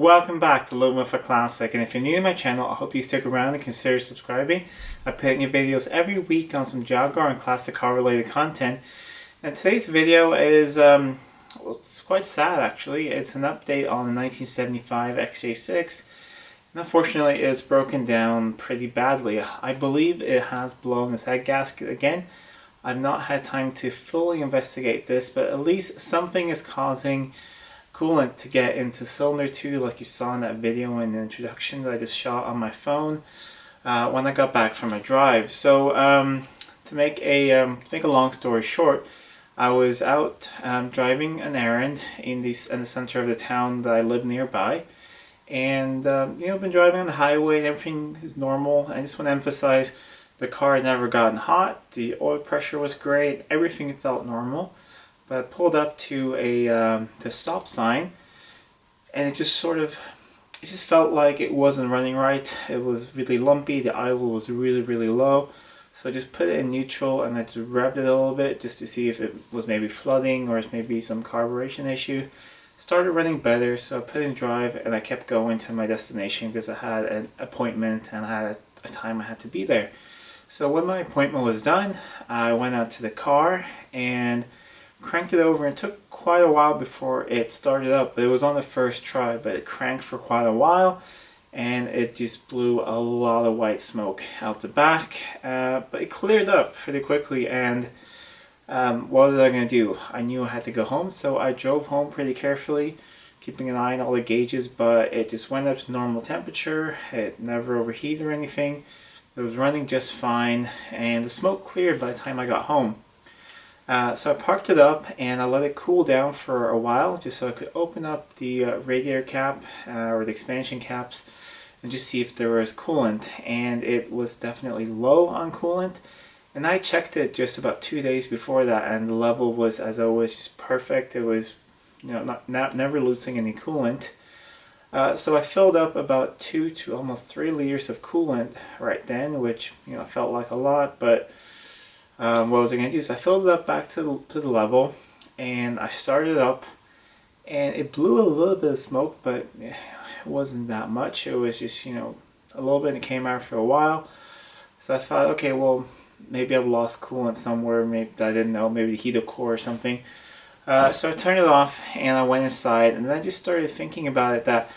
Welcome back to Living with a Classic, and if you're new to my channel, I hope you stick around and consider subscribing. I put new videos every week on some Jaguar and classic car related content. And today's video is, well, it's quite sad actually. It's an update on the 1975 XJ6. And unfortunately, it's broken down pretty badly. I believe it has blown its head gasket again. I've not had time to fully investigate this, but at least something is causing coolant to get into cylinder 2, like you saw in that video in the introduction that I just shot on my phone when I got back from my drive. So to make a long story short, I was out driving an errand in the center of the town that I live nearby, and I've been driving on the highway and everything is normal. I just want to emphasize the car had never gotten hot, the oil pressure was great, everything felt normal. But I pulled up to the stop sign, and it just felt like it wasn't running right. It was really lumpy, the idle was really low. So I just put it in neutral and I just revved it a little bit just to see if it was maybe flooding or if maybe some carburation issue. Started running better, so I put it in drive and I kept going to my destination because I had an appointment and I had a time I had to be there. So when my appointment was done, I went out to the car and cranked it over, and it took quite a while before it started up. But it was on the first try, but it cranked for quite a while and it just blew a lot of white smoke out the back, but it cleared up pretty quickly. And what was I going to do? I knew I had to go home, so I drove home pretty carefully, keeping an eye on all the gauges, but it just went up to normal temperature. It never overheated or anything. It was running just fine, and the smoke cleared by the time I got home. So I parked it up and I let it cool down for a while just so I could open up the radiator cap or the expansion caps and just see if there was coolant, and it was definitely low on coolant. And I checked it just about 2 days before that, and the level was, as always, just perfect. It was never losing any coolant. So I filled up about 2 to almost 3 liters of coolant right then, which felt like a lot, but what was I going to do? So I filled it up back to the level, and I started up, and it blew a little bit of smoke, but it wasn't that much. It was just, a little bit, and it came after a while. So I thought, okay, well, maybe I've lost coolant somewhere, maybe I didn't know, maybe the heater core or something. So I turned it off, and I went inside, and then I just started thinking about it, that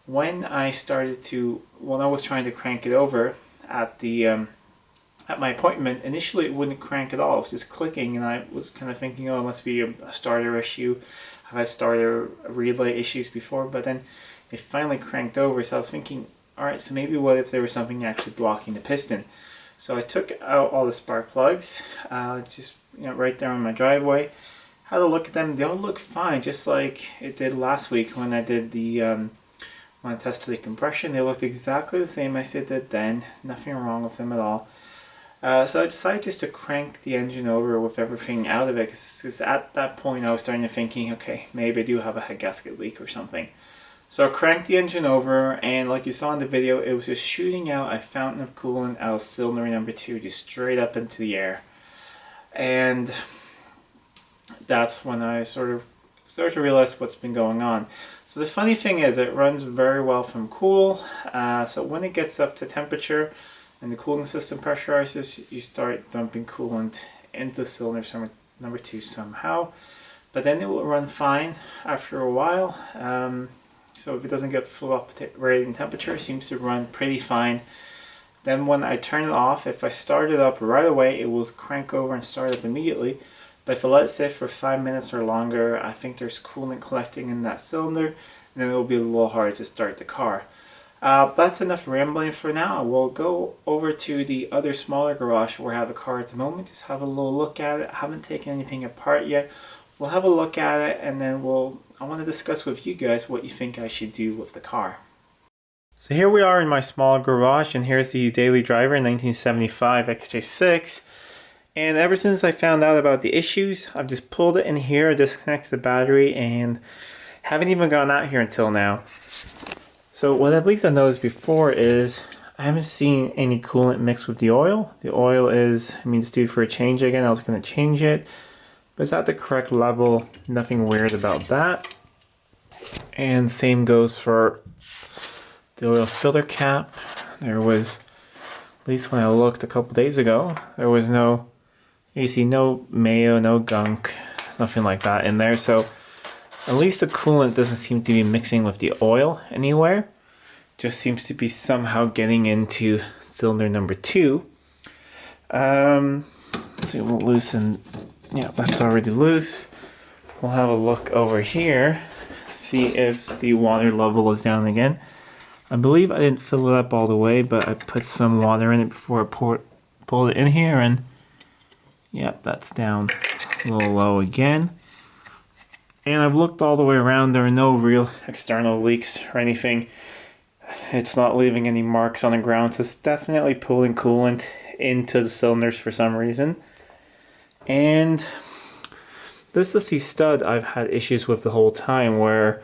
when I was trying to crank it over at my appointment, initially it wouldn't crank at all. It was just clicking, and I was kind of thinking, oh, it must be a starter issue. I've had starter relay issues before, but then it finally cranked over. So I was thinking, all right, so maybe what if there was something actually blocking the piston? So I took out all the spark plugs, just right there on my driveway. Had a look at them. They all look fine, just like it did last week when I did when I tested the compression. They looked exactly the same as they did then. Nothing wrong with them at all. So I decided just to crank the engine over with everything out of it, because at that point I was starting to thinking, okay, maybe I do have a head gasket leak or something. So I cranked the engine over, and like you saw in the video, it was just shooting out a fountain of coolant out of cylinder number 2, just straight up into the air. And that's when I started to realize what's been going on. So the funny thing is, it runs very well from cool. So when it gets up to temperature and the cooling system pressurizes, you start dumping coolant into cylinder number 2 somehow. But then it will run fine after a while. So if it doesn't get full operating temperature, it seems to run pretty fine. Then when I turn it off, if I start it up right away, it will crank over and start up immediately. But if I let it sit for 5 minutes or longer, I think there's coolant collecting in that cylinder, and then it will be a little hard to start the car. But that's enough rambling for now. We'll go over to the other smaller garage where I have a car at the moment. Just have a little look at it. I haven't taken anything apart yet. We'll have a look at it, and then I want to discuss with you guys what you think I should do with the car. So here we are in my small garage, and here's the daily driver 1975 XJ6. And ever since I found out about the issues, I've just pulled it in here, disconnected the battery, and haven't even gone out here until now. So what at least I noticed before is I haven't seen any coolant mixed with the oil. The oil is, it's due for a change again. I was going to change it, but it's at the correct level. Nothing weird about that. And same goes for the oil filter cap. There was, at least when I looked a couple days ago, there was no, you see no mayo, no gunk, nothing like that in there. So at least the coolant doesn't seem to be mixing with the oil anywhere. Just seems to be somehow getting into cylinder number 2. So we'll loosen, yeah, that's already loose. We'll have a look over here, see if the water level is down again. I believe I didn't fill it up all the way, but I put some water in it before I pulled it in here, and yep, that's down a little low again. And I've looked all the way around. There are no real external leaks or anything. It's not leaving any marks on the ground, so it's definitely pulling coolant into the cylinders for some reason. And this is the stud I've had issues with the whole time, where,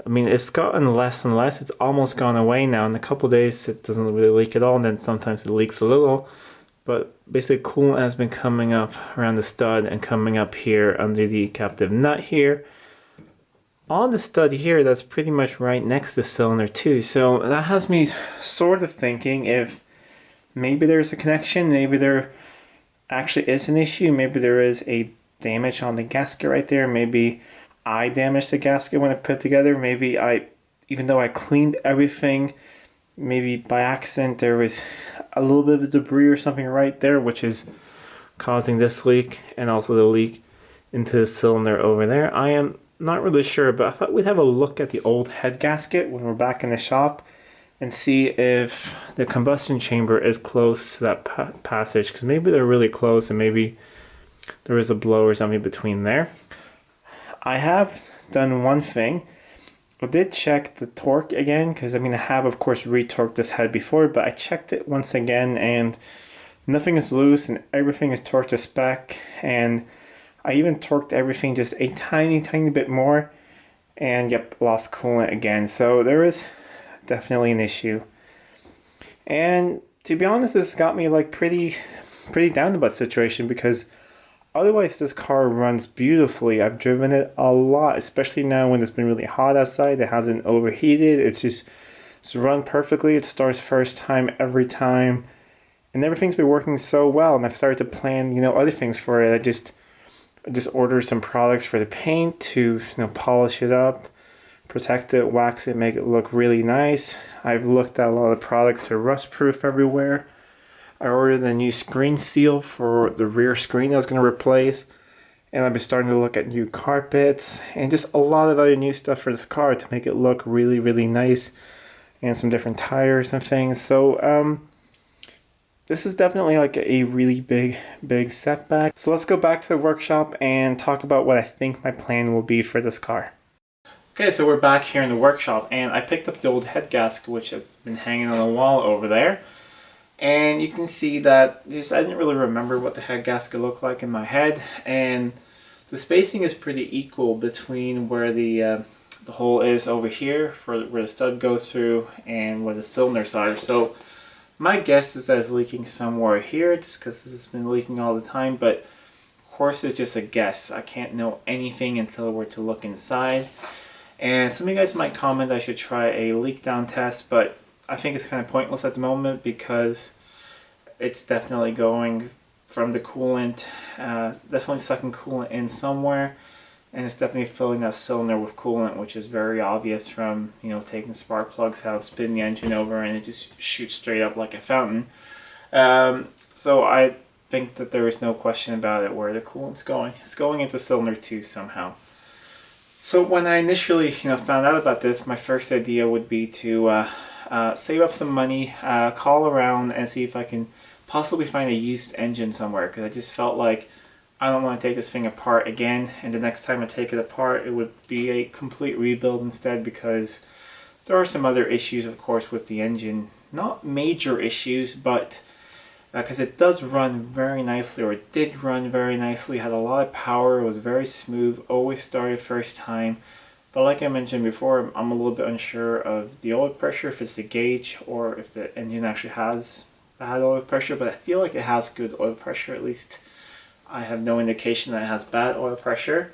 I mean, it's gotten less and less. It's almost gone away now. In a couple days, it doesn't really leak at all, and then sometimes it leaks a little. But basically, coolant has been coming up around the stud and coming up here under the captive nut here. On the stud here, that's pretty much right next to cylinder 2. So that has me sort of thinking if maybe there's a connection, maybe there actually is an issue, maybe there is a damage on the gasket right there, maybe I damaged the gasket when I put it together, maybe even though I cleaned everything, maybe by accident there was a little bit of debris or something right there, which is causing this leak and also the leak into the cylinder over there. I am not really sure, but I thought we'd have a look at the old head gasket when we're back in the shop and see if the combustion chamber is close to that passage, because maybe they're really close and maybe there is a blow or something between there. I have done one thing. I did check the torque again, because I mean I have of course retorqued this head before, but I checked it once again and nothing is loose and everything is torqued to spec, and I even torqued everything just a tiny bit more, and yep, lost coolant again. So there is definitely an issue. And to be honest, this got me like pretty down about the situation, because otherwise this car runs beautifully. I've driven it a lot, especially now when it's been really hot outside. It hasn't overheated. It's run perfectly. It starts first time every time, and everything's been working so well. And I've started to plan, other things for it. I just ordered some products for the paint to, polish it up, protect it, wax it, make it look really nice. I've looked at a lot of products for rust proof everywhere. I ordered a new screen seal for the rear screen I was going to replace, and I've been starting to look at new carpets and just a lot of other new stuff for this car to make it look really nice, and some different tires and things. So this is definitely like a really big setback. So let's go back to the workshop and talk about what I think my plan will be for this car. Okay, so we're back here in the workshop, and I picked up the old head gasket which had been hanging on the wall over there. And you can see that I didn't really remember what the head gasket looked like in my head, and the spacing is pretty equal between where the hole is over here for where the stud goes through and where the cylinders are. So my guess is that it's leaking somewhere here, just because this has been leaking all the time, but of course it's just a guess. I can't know anything until we're to look inside. And some of you guys might comment I should try a leak down test, but I think it's kind of pointless at the moment, because it's definitely going from the coolant, definitely sucking coolant in somewhere, and it's definitely filling that cylinder with coolant, which is very obvious from taking the spark plugs out, spin the engine over, and it just shoots straight up like a fountain. So I think that there is no question about it where the coolant's going. It's going into cylinder 2 somehow. So when I initially found out about this, my first idea would be to save up some money, call around and see if I can possibly find a used engine somewhere, because I just felt like I don't want to take this thing apart again, and the next time I take it apart it would be a complete rebuild instead, because there are some other issues of course with the engine. Not major issues, but because it does run very nicely, or it did run very nicely, had a lot of power, it was very smooth, always started first time. But like I mentioned before, I'm a little bit unsure of the oil pressure, if it's the gauge or if the engine actually has bad oil pressure, but I feel like it has good oil pressure. At least I have no indication that it has bad oil pressure.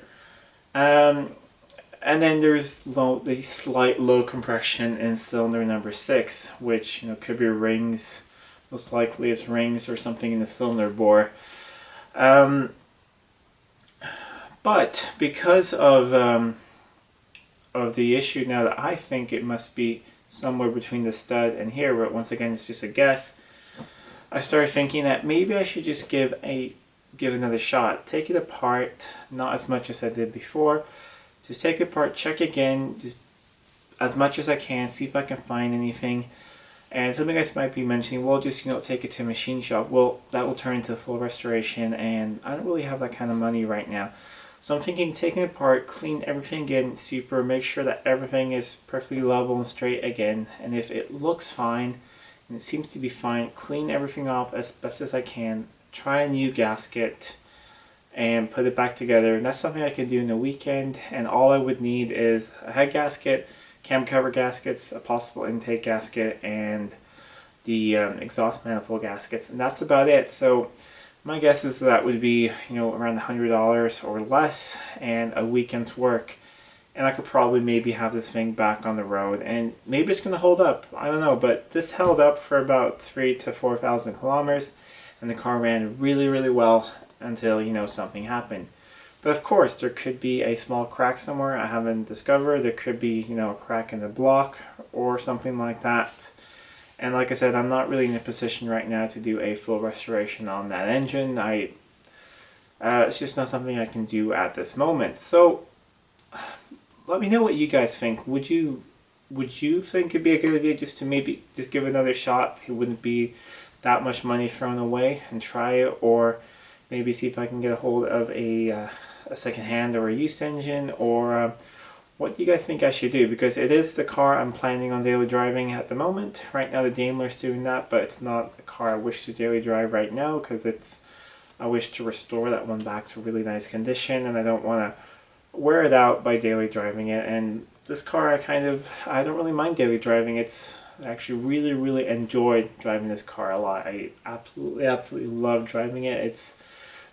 And then there's the slight low compression in cylinder number 6, which could be rings. Most likely it's rings or something in the cylinder bore. But because of the issue now, that I think it must be somewhere between the stud and here, but once again it's just a guess, I started thinking that maybe I should just give another shot. Take it apart, not as much as I did before. Just take it apart, check again, just as much as I can, see if I can find anything. And some of you guys might be mentioning, well, just take it to a machine shop. Well, that will turn into a full restoration, and I don't really have that kind of money right now. So I'm thinking, taking it apart, clean everything again, super, make sure that everything is perfectly level and straight again. And if it looks fine, and it seems to be fine, clean everything off as best as I can, try a new gasket, and put it back together. And that's something I can do in a weekend, and all I would need is a head gasket, cam cover gaskets, a possible intake gasket, and the exhaust manifold gaskets, and that's about it. So my guess is that would be around $100 or less, and a weekend's work, and I could probably maybe have this thing back on the road, and maybe it's going to hold up. I don't know, but this held up for about 3,000 to 4,000 kilometers, and the car ran really, really well until something happened. But of course, there could be a small crack somewhere I haven't discovered. There could be a crack in the block or something like that. And like I said, I'm not really in a position right now to do a full restoration on that engine. It's just not something I can do at this moment. So let me know what you guys think. Would you think it'd be a good idea just to maybe just give another shot? It wouldn't be that much money thrown away, and try it, or maybe see if I can get a hold of a second-hand or a used engine, or what do you guys think I should do? Because it is the car I'm planning on daily driving at the moment. Right now the Daimler's doing that, but it's not the car I wish to daily drive right now, because I wish to restore that one back to really nice condition, and I don't want to wear it out by daily driving it. And this car, I don't really mind daily driving. I actually really, really enjoyed driving this car a lot. I absolutely love driving it. It's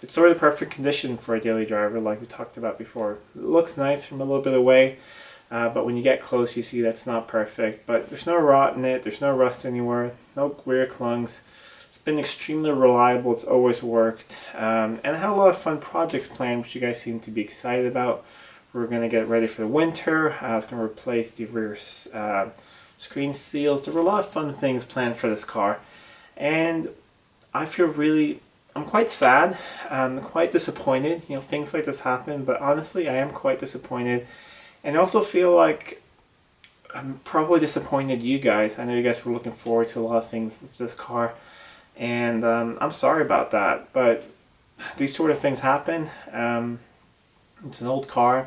sort of the perfect condition for a daily driver, like we talked about before. It looks nice from a little bit away, but when you get close, you see that's not perfect. But there's no rot in it, there's no rust anywhere, no weird clunks. It's been extremely reliable, it's always worked. And I have a lot of fun projects planned, which you guys seem to be excited about. We're going to get ready for the winter. I was going to replace the rear screen seals. There were a lot of fun things planned for this car. And I feel I'm quite sad. I'm quite disappointed. Things like this happen, but honestly, I am quite disappointed. And I also feel like I'm probably disappointed you guys. I know you guys were looking forward to a lot of things with this car. And I'm sorry about that, but these sort of things happen. It's an old car,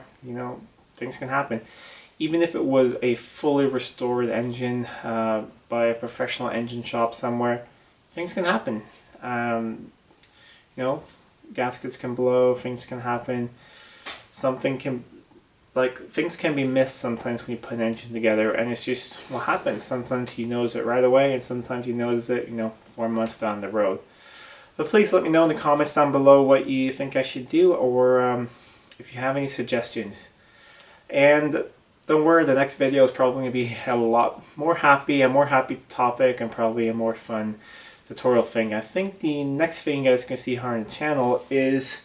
things can happen. Even if it was a fully restored engine by a professional engine shop somewhere, things can happen. Gaskets can blow, things can happen. Things can be missed sometimes when you put an engine together, and it's just what happens. Sometimes you notice it right away, and sometimes you notice it, 4 months down the road. But please let me know in the comments down below what you think I should do, or if you have any suggestions. And don't worry, the next video is probably going to be a more happy topic, and probably a more fun tutorial thing. I think the next thing you guys can see here on the channel is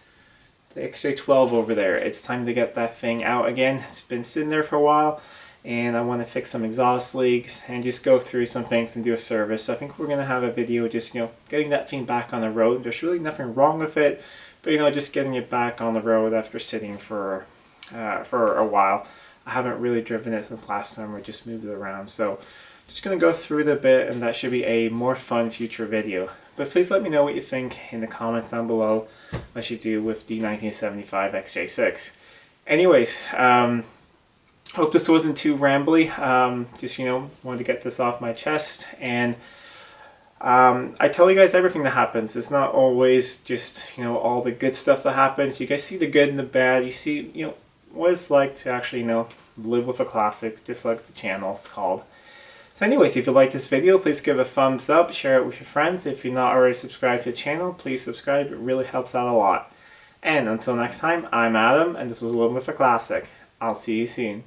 the XJ12 over there. It's time to get that thing out again. It's been sitting there for a while, and I want to fix some exhaust leaks and just go through some things and do a service. So I think we're going to have a video just getting that thing back on the road. There's really nothing wrong with it, but just getting it back on the road after sitting for a while. I haven't really driven it since last summer, just moved it around. So just going to go through it a bit, and that should be a more fun future video. But please let me know what you think in the comments down below what I should do with the 1975 XJ6. Anyways, hope this wasn't too rambly. Just wanted to get this off my chest, and I tell you guys everything that happens. It's not always just all the good stuff that happens. You guys see the good and the bad. You see what it's like to actually live with a classic, just like the channel is called. So anyways, if you like this video, please give a thumbs up, share it with your friends. If you're not already subscribed to the channel, please subscribe. It really helps out a lot. And until next time, I'm Adam, and this was Living with a Classic. I'll see you soon.